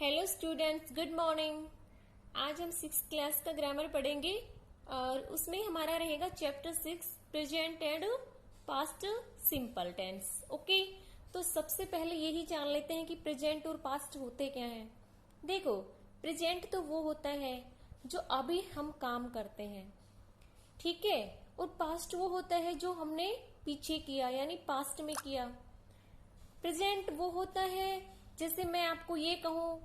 Hello students, good morning. आज हम 6th class का ग्रामर पढ़ेंगे और उसमें हमारा रहेगा chapter 6 present and past simple tense. Okay, तो सबसे पहले यही जान लेते हैं कि प्रेजेंट और पास्ट होते क्या हैं। देखो, प्रेजेंट तो वो होता है जो अभी हम काम करते हैं, ठीक है, और पास्ट वो होता है जो हमने पीछे किया यानी पास्ट में किया। प्रेजेंट वो होता है जैसे मैं आपको ये कहूं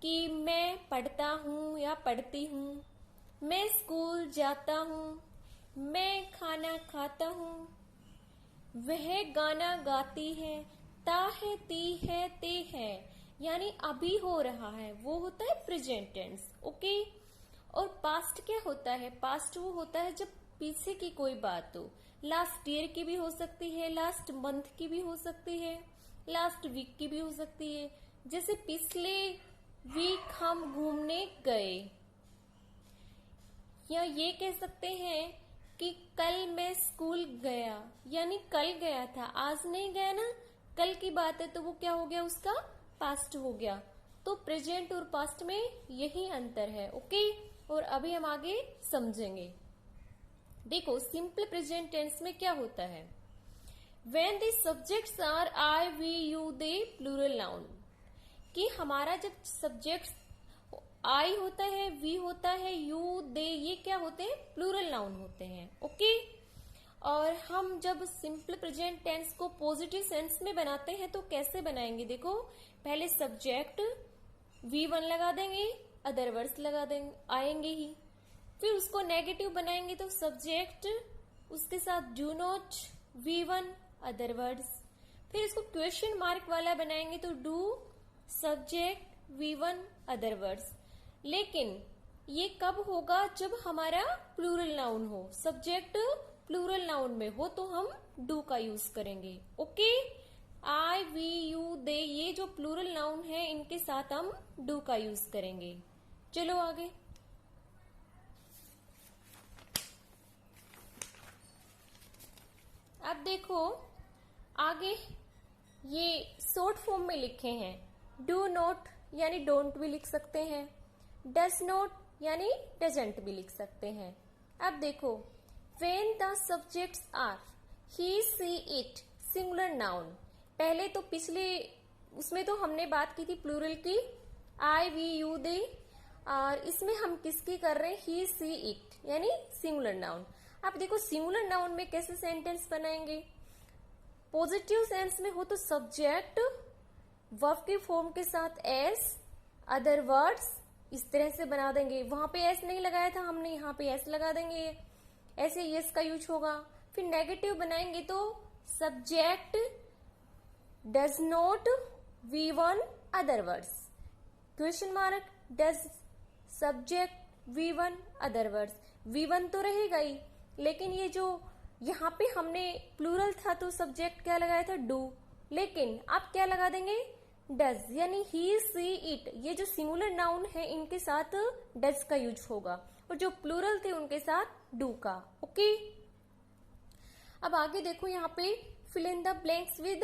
कि मैं पढ़ता हूँ या पढ़ती हूँ, मैं स्कूल जाता हूँ, मैं खाना खाता हूँ, वह गाना गाती है, ता है, ती है, ते है, यानी अभी हो रहा है, वो होता है प्रेजेंट टेंस। ओके, और पास्ट क्या होता है? पास्ट वो होता है जब पीछे की कोई बात हो, लास्ट ईयर की भी हो सकती है, लास्ट मंथ की भी हो सकती है, लास्ट वीक की भी हो सकती है। जैसे पिछले वीक हम घूमने गए, या ये कह सकते हैं कि कल मैं स्कूल गया, यानी कल गया था, आज नहीं गया ना, कल की बात है, तो वो क्या हो गया, उसका पास्ट हो गया। तो प्रेजेंट और पास्ट में यही अंतर है। ओके, और अभी हम आगे समझेंगे। देखो, सिंपल प्रेजेंट टेंस में क्या होता है? When the subjects are I, we, you, they, plural noun, कि हमारा जब सब्जेक्ट आई होता है, वी होता है, यू, दे, ये क्या होते हैं? प्लूरल नाउन होते हैं। ओके, और हम जब सिंपल प्रेजेंट टेंस को पॉजिटिव सेंस में बनाते हैं तो कैसे बनाएंगे? देखो, पहले सब्जेक्ट V1 लगा देंगे, अदर वर्ड्स लगा देंगे, आएंगे ही। फिर उसको नेगेटिव बनाएंगे तो सब्जेक्ट, उसके साथ do not, V1, other words. फिर इसको क्वेश्चन मार्क वाला बनाएंगे तो do, subject, V1, other words. लेकिन ये कब होगा? जब हमारा प्लूरल नाउन हो, सब्जेक्ट प्लूरल नाउन में हो तो हम डू का यूज करेंगे। ओके, आई, वी, यू, दे, ये जो प्लूरल नाउन है इनके साथ हम डू का यूज करेंगे। चलो आगे। अब देखो आगे, ये शॉर्ट फॉर्म में लिखे हैं। डू नॉट यानी डोंट भी लिख सकते हैं, डज नॉट यानी डजंट भी लिख सकते हैं। अब देखो, when the subjects are he, she, it, singular noun. पहले तो पिछले उसमें तो हमने बात की थी प्लूरल की, आई, वी, यू, दे, और इसमें हम किसकी कर रहे हैं? ही, सी, इट, यानी सिंगुलर नाउन। अब देखो, सिंगुलर नाउन में कैसे सेंटेंस बनाएंगे? पॉजिटिव सेंस में हो तो सब्जेक्ट वर्ब की फॉर्म के साथ एस, अदर वर्ड्स, इस तरह से बना देंगे। वहां पे एस नहीं लगाया था हमने, यहाँ पे एस लगा देंगे, ऐसे यस का यूज होगा। फिर नेगेटिव बनाएंगे तो subject does not, V1, other words, question mark, does, subject, V1, other words. V1 तो रहेगा ही, लेकिन ये जो यहाँ पे हमने प्लूरल था तो सब्जेक्ट क्या लगाया था? डू, लेकिन आप क्या लगा देंगे? डज, यानी ही, सी, इट, ये जो सिंगुलर नाउन है इनके साथ डज का यूज होगा, और जो प्लूरल थे उनके साथ डू का। ओके, अब आगे देखो, यहाँ पे fill in the blanks with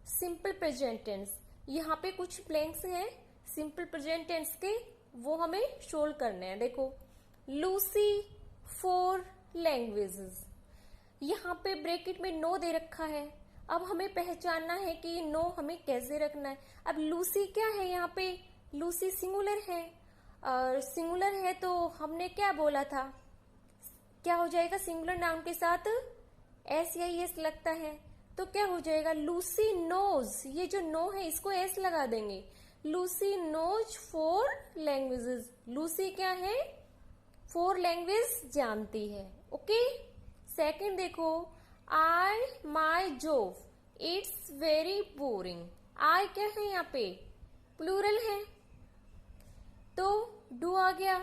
simple present tense. यहाँ पे कुछ ब्लैंक्स हैं सिंपल प्रेजेंट टेंस के, वो हमें सोल्व करने हैं। देखो, लूसी 4 लैंग्वेजेस, यहाँ पे ब्रैकेट में नो दे रखा है। अब हमें पहचानना है कि नो हमें कैसे रखना है। अब लूसी क्या है? यहाँ पे लूसी सिंगुलर है, और सिंगुलर है तो हमने क्या बोला था? क्या हो जाएगा? सिंगुलर नाउन के साथ एस या एस लगता है तो क्या हो जाएगा? लूसी नोज, ये जो नो है इसको एस लगा देंगे। लूसी नोज 4 लैंग्वेजेस, लूसी क्या है? 4 लैंग्वेज जानती है। ओके, सेकंड देखो, I my job it's very boring. I क्या है? यहाँ पे प्लूरल है तो डू आ गया।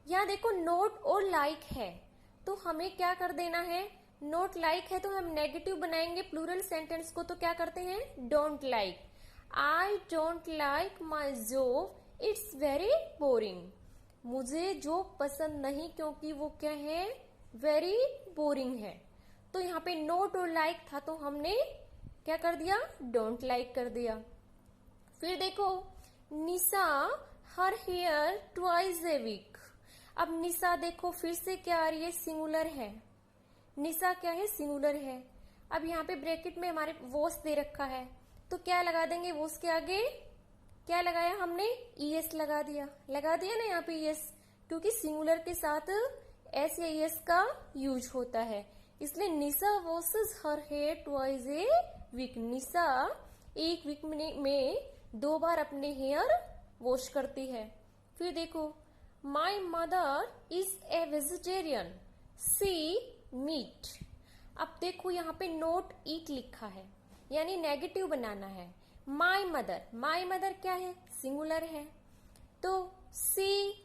यहाँ देखो, नोट और लाइक है तो हमें क्या कर देना है? नोट लाइक है तो हम नेगेटिव बनाएंगे प्लूरल सेंटेंस को, तो क्या करते हैं? Don't like. I don't like my job it's very boring, मुझे जॉब पसंद नहीं क्योंकि वो क्या है? वेरी बोरिंग है। तो यहाँ पे नोट और लाइक था तो हमने क्या कर दिया? डोंट लाइक कर दिया। फिर देखो, निशा her hair twice a week. अब निशा देखो फिर से क्या आ रही है, सिंगुलर है। निशा क्या है, सिंगुलर है। अब यहाँ पे ब्रैकेट में हमारे वॉश दे रखा है, तो क्या लगा देंगे वॉश के आगे, क्या लगाया हमने, ईएस लगा दिया ना यहाँ पे ईएस, क्योंकि सिंगुलर के साथ एस या ईएस का यूज होता है। इसलिए निशा washes her hair twice a week. निशा एक वीक में 2 बार अपने हेयर वॉश करती है। फिर देखो, my mother is a vegetarian, she meat. अब देखो यहाँ पे नोट ईट लिखा है, यानी नेगेटिव बनाना है। माई मदर क्या है, सिंगुलर है, तो सी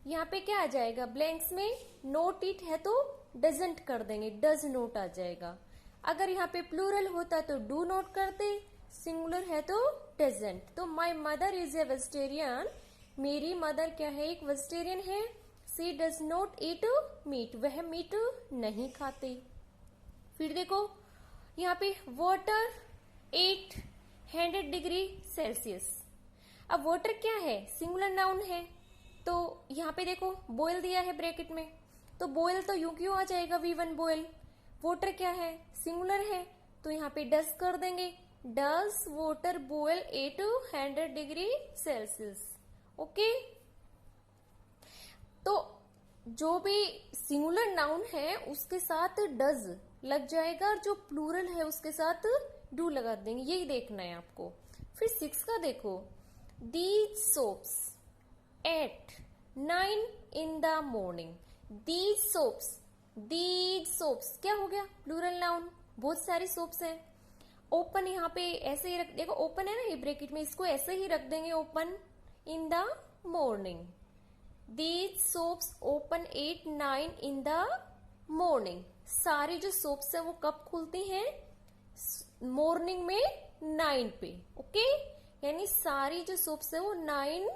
यहाँ पे क्या आ जाएगा, ब्लैंक्स में नोट ईट है तो डजंट कर देंगे, डज नोट आ जाएगा। अगर यहाँ पे प्लूरल होता तो डू नोट करते, सिंगुलर है तो डजंट। तो माई मदर इज ए वेजिटेरियन, मेरी मदर क्या है, एक वेजिटेरियन है। सी डज नॉट ईट मीट, वह मीट नहीं खाते। फिर देखो यहाँ पे वाटर 800 डिग्री सेल्सियस। अब वाटर क्या है, सिंगुलर नाउन है, तो यहाँ पे देखो बॉयल दिया है ब्रैकेट में, तो बॉयल तो यूं क्यों आ जाएगा, V1 बॉयल। वाटर क्या है, सिंगुलर है, तो यहाँ पे डस कर देंगे, does water boil 800 degree Celsius. Okay, तो जो भी सिंगुलर नाउन है उसके साथ डज लग जाएगा, और जो प्लूरल है उसके साथ डू लगा देंगे, यही देखना है आपको। फिर 6 का देखो, these soaps at 9 in the morning. These soaps क्या हो गया, प्लूरल नाउन, बहुत सारी सोप्स हैं। ओपन यहाँ पे ऐसे ही रख, देखो ओपन है ना ये ब्रैकेट में, इसको ऐसे ही रख देंगे, open in the morning. These soaps open 8-9 in the morning। सारी जो सोप्स है वो कब खुलती हैं, मॉर्निंग में 9 पे। ओके, यानी सारी जो सोप्स है वो 9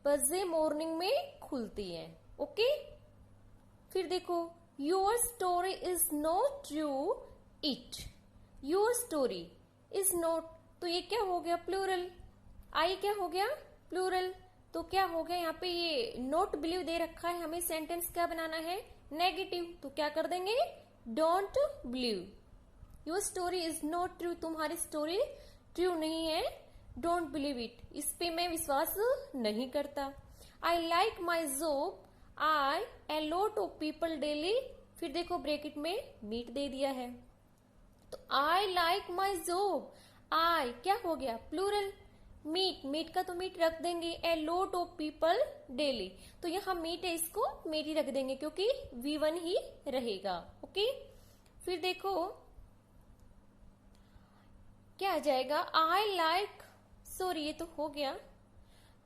बजे मॉर्निंग में खुलती हैं। ओके, फिर देखो, your story is not true it. Your story is not, तो ये क्या हो गया, प्लूरल। आई क्या हो गया, प्लूरल, तो क्या हो गया, यहाँ पे ये नॉट बिलीव दे रखा है, हमें सेंटेंस क्या बनाना है, नेगेटिव, तो क्या कर देंगे, don't believe. Your story is not true, तुम्हारी स्टोरी ट्रू नहीं है, डोंट बिलीव इट, इस पे मैं विश्वास नहीं करता। I like my job, I a lot of people daily. फिर देखो ब्रैकेट में मीट दे दिया है, तो आई लाइक माई जॉब, आई क्या हो गया, प्लूरल, मीट का तो मीट रख देंगे, a lot of people daily, तो यहाँ मीट है, इसको मीट ही रख देंगे क्योंकि V1 ही रहेगा। ओके, फिर देखो क्या आ जाएगा, आई लाइक, सॉरी ये तो हो गया,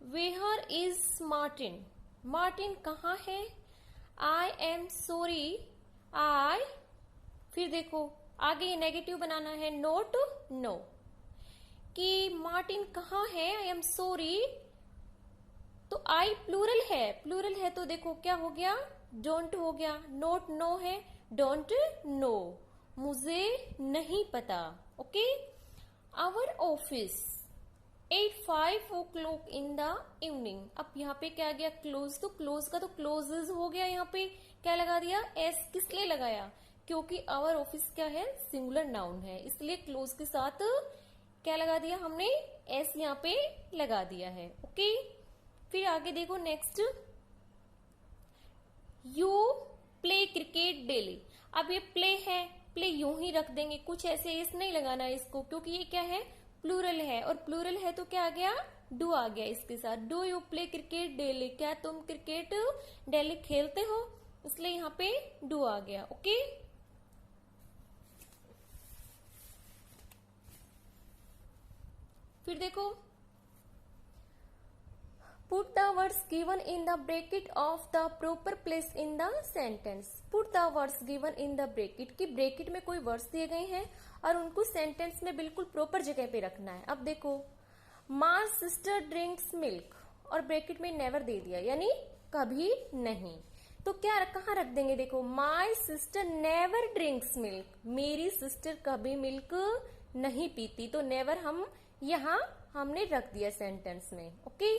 वेयर इज मार्टिन, मार्टिन कहाँ है, आई एम सॉरी, आई, फिर देखो आगे ये नेगेटिव बनाना है, नोट नो, कि मार्टिन कहाँ है, आई एम सॉरी, तो आई प्लूरल है तो देखो क्या हो गया, डोंट हो गया, नोट नो है, डोंट नो, मुझे नहीं पता। Okay, our office at 5 o'clock in the evening. अब यहाँ पे क्या आ गया, क्लोज, तो क्लोज का तो क्लोजेज हो गया, यहाँ पे क्या लगा दिया, एस, किस लिए लगाया, क्योंकि आवर ऑफिस क्या है, सिंगुलर नाउन है, इसलिए क्लोज के साथ क्या लगा दिया हमने, एस यहाँ पे लगा दिया है। ओके, फिर आगे देखो next, you play cricket daily. अब ये प्ले है, प्ले यूं ही रख देंगे, कुछ ऐसे एस नहीं लगाना है इसको, क्योंकि ये क्या है, प्लूरल है, और प्लूरल है तो क्या आ गया, डू आ गया इसके साथ। Do you play cricket daily, क्या तुम क्रिकेट डेली खेलते हो, इसलिए यहाँ पे डू आ गया। ओके, फिर देखो, put the words given in the bracket of the proper place in the sentence. Put the words given in the bracket, की ब्रैकेट में कोई वर्ड्स दिए गए हैं और उनको सेंटेंस में बिल्कुल प्रॉपर जगह पे रखना है। अब देखो, माय सिस्टर ड्रिंक्स मिल्क, और ब्रैकेट में नेवर दे दिया, यानी कभी नहीं, तो क्या कहाँ रख देंगे, देखो, my sister never drinks milk, मेरी सिस्टर कभी मिल्क नहीं पीती, तो नेवर हम यहाँ हमने रख दिया सेंटेंस में। ओके,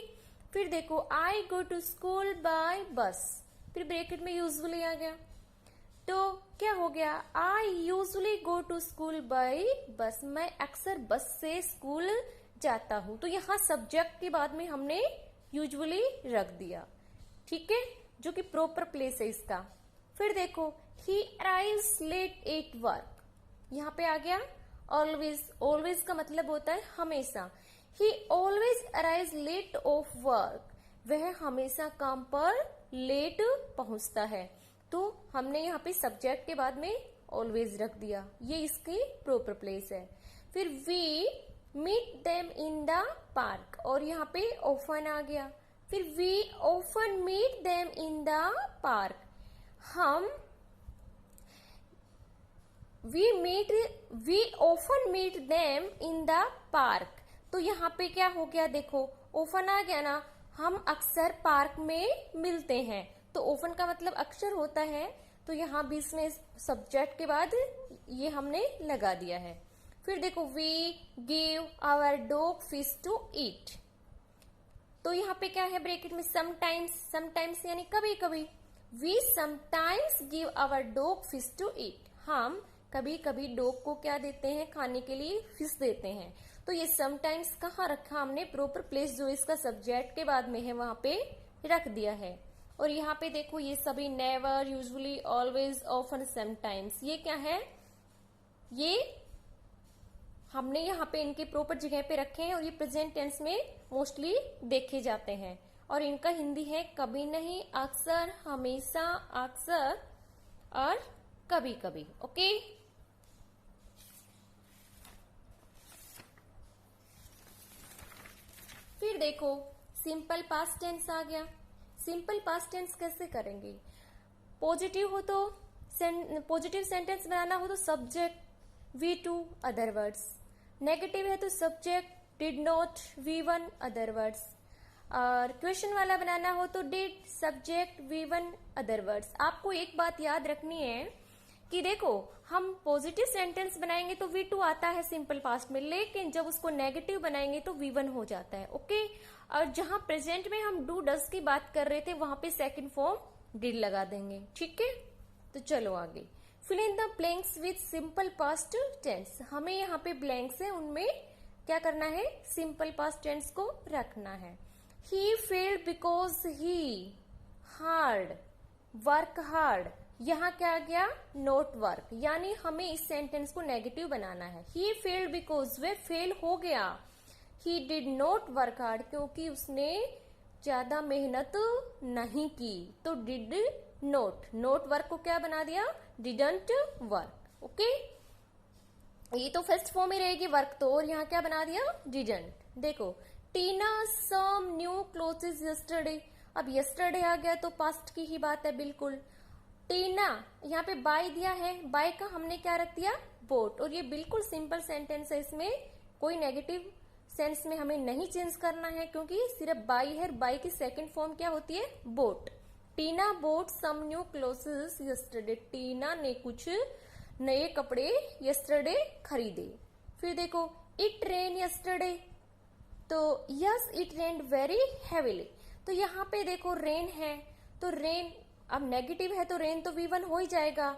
फिर देखो आई गो टू स्कूल बाय बस, फिर ब्रैकेट में यूजुअली आ गया, तो क्या हो गया, I usually go to school by bus, मैं अक्सर बस से स्कूल जाता हूं। तो यहाँ सब्जेक्ट के बाद में हमने यूजुअली रख दिया, ठीक है, जो कि प्रॉपर प्लेस है इसका। फिर देखो ही अराइव्स लेट एट वर्क, यहाँ पे आ गया ऑलवेज, ऑलवेज का मतलब होता है हमेशा। He always arrives late of work, वह हमेशा काम पर लेट पहुंचता है। तो हमने यहाँ पे सब्जेक्ट के बाद में ऑलवेज रख दिया, ये इसकी प्रॉपर प्लेस है। फिर we meet them in the park, और यहाँ पे ऑफन आ गया, फिर we often meet them in the park, हम we often meet them in the park. तो यहाँ पे क्या हो गया, देखो ऑफन आ गया ना, हम अक्सर पार्क में मिलते हैं, तो ऑफन का मतलब अक्सर होता है, तो यहाँ भी इसमें सब्जेक्ट के बाद ये हमने लगा दिया है। फिर देखो we give our dog fish to eat, तो यहाँ पे क्या है ब्रैकेट में समटाइम्स, समटाइम्स यानी कभी कभी, we sometimes give our dog fish to eat, हम कभी कभी डॉग को क्या देते हैं, खाने के लिए फिश देते हैं। तो ये समटाइम्स कहाँ रखा हमने, प्रॉपर प्लेस जो इसका सब्जेक्ट के बाद में है वहां पे रख दिया है। और यहाँ पे देखो ये सभी never, usually, always, often, sometimes, ये क्या है, ये हमने यहाँ पे इनके प्रॉपर जगह पे रखे हैं, और ये प्रेजेंट टेंस में मोस्टली देखे जाते हैं। और इनका हिंदी है कभी नहीं, अक्सर, हमेशा, अक्सर और कभी कभी। ओके, फिर देखो सिंपल पास्ट टेंस आ गया। सिंपल पास्ट टेंस कैसे करेंगे, पॉजिटिव हो तो पॉजिटिव सेंटेंस बनाना हो तो subject V two other words, negative है तो subject did not V one other words, और क्वेश्चन वाला बनाना हो तो did subject V one other words. आपको एक बात याद रखनी है कि देखो हम पॉजिटिव सेंटेंस बनाएंगे तो वी टू आता है सिंपल पास्ट में, लेकिन जब उसको नेगेटिव बनाएंगे तो वी वन हो जाता है। ओके, और जहां प्रेजेंट में हम डू डज की बात कर रहे थे वहां पे सेकंड फॉर्म डिड लगा देंगे, ठीक है। तो चलो आगे, fill in the blanks with simple past tense, हमें यहाँ पे ब्लैंक्स है उनमें क्या करना है, सिंपल पास्ट टेंस को रखना है। He failed because he hard work hard, यहाँ क्या आ गया, नॉट वर्क, यानी हमें इस सेंटेंस को नेगेटिव बनाना है। He failed because way fail हो गया, he did not work hard क्योंकि उसने ज्यादा मेहनत नहीं की, तो डिड नॉट, नॉट वर्क को क्या बना दिया, डिडंट वर्क। ओके, ये तो फर्स्ट फॉर्म में रहेगी वर्क तो, और यहाँ क्या बना दिया, डिडंट। देखो टीना सम न्यू क्लोथ्स यस्टरडे, अब यस्टरडे आ गया तो पास्ट की ही बात है बिल्कुल। टीना यहाँ पे बाय दिया है, बाय का हमने क्या रख दिया, बोट, और ये बिल्कुल सिंपल सेंटेंस है, इसमें कोई नेगेटिव सेंस में हमें नहीं चेंज करना है क्योंकि सिर्फ बाय है। बाय की सेकंड फॉर्म क्या होती है, bought. Tina bought some new clothes yesterday, Tina ने कुछ नए कपड़े यस्टरडे खरीदे। फिर देखो इट रेन यस्टरडे, तो yes it rain very heavily, तो यहाँ पे देखो रेन है तो रेन अब नेगेटिव है तो रेन तो V1 हो ही जाएगा,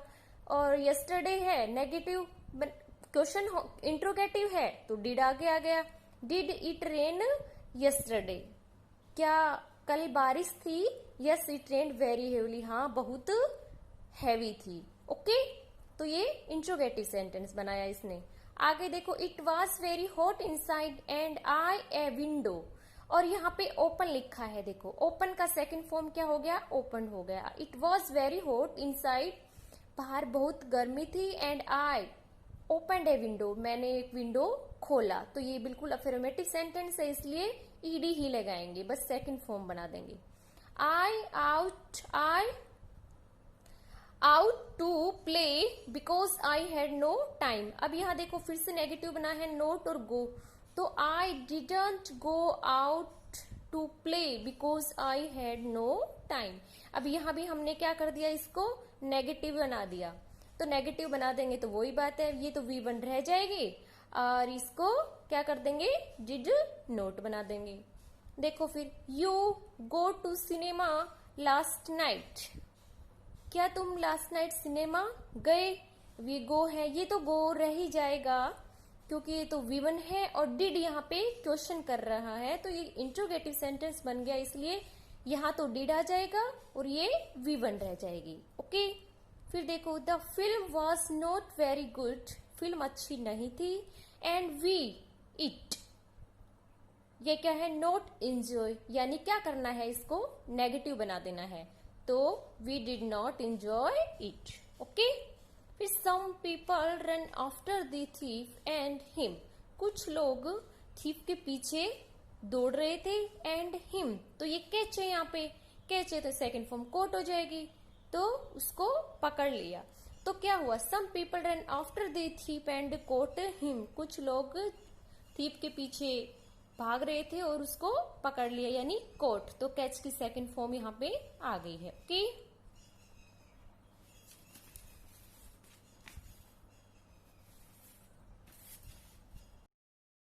और यस्टरडे है नेगेटिव, क्वेश्चन इंट्रोगेटिव है तो डिड आगे आ गया, डिड इट रेन यस्टरडे, क्या कल बारिश थी, yes it rain very heavily, हाँ बहुत हैवी थी। ओके, तो ये इंट्रोगेटिव सेंटेंस बनाया इसने। आगे देखो it was very hot inside and I a window, और यहाँ पे ओपन लिखा है, देखो ओपन का सेकंड फॉर्म क्या हो गया, ओपन हो गया। It was very hot inside, बाहर बहुत गर्मी थी, and I open a window, मैंने एक विंडो खोला, तो ये बिल्कुल अफर्मेटिव सेंटेंस है इसलिए ईडी ही लगाएंगे, बस सेकंड फॉर्म बना देंगे। I out to play because I had no time, अब यहाँ देखो फिर से नेगेटिव बना है नोट और गो, तो I didn't go out to play because I had no time. अब यहाँ भी हमने क्या कर दिया, इसको नेगेटिव बना दिया, तो नेगेटिव बना देंगे तो वही बात है, ये तो V1 रह जाएगी और इसको क्या कर देंगे, डिड नॉट बना देंगे। देखो फिर, you go to cinema last night, क्या तुम लास्ट नाइट सिनेमा गए। वी गो है, ये तो गो रह ही जाएगा क्योंकि ये तो V1 है और डिड यहाँ पे क्वेश्चन कर रहा है, तो ये इंट्रोगेटिव सेंटेंस बन गया, इसलिए यहाँ तो डिड आ जाएगा और ये V1 रह जाएगी। ओके, फिर देखो, the film was not very good, film अच्छी नहीं थी। एंड वी इट, ये क्या है, नॉट एंजॉय, यानी क्या करना है, इसको नेगेटिव बना देना है, तो we did not enjoy it. Okay, फिर some people run after the thief and him, कुछ लोग थीफ के पीछे दौड़ रहे थे। एंड हिम, तो ये कैच है, यहाँ पे कैच है तो सेकंड फॉर्म कोट हो जाएगी, तो उसको पकड़ लिया। तो क्या हुआ, some people run after the thief and caught him, कुछ लोग थीफ के पीछे भाग रहे थे और उसको पकड़ लिया, यानी कोट, तो कैच की सेकंड फॉर्म यहाँ पे आ गई है। ओके।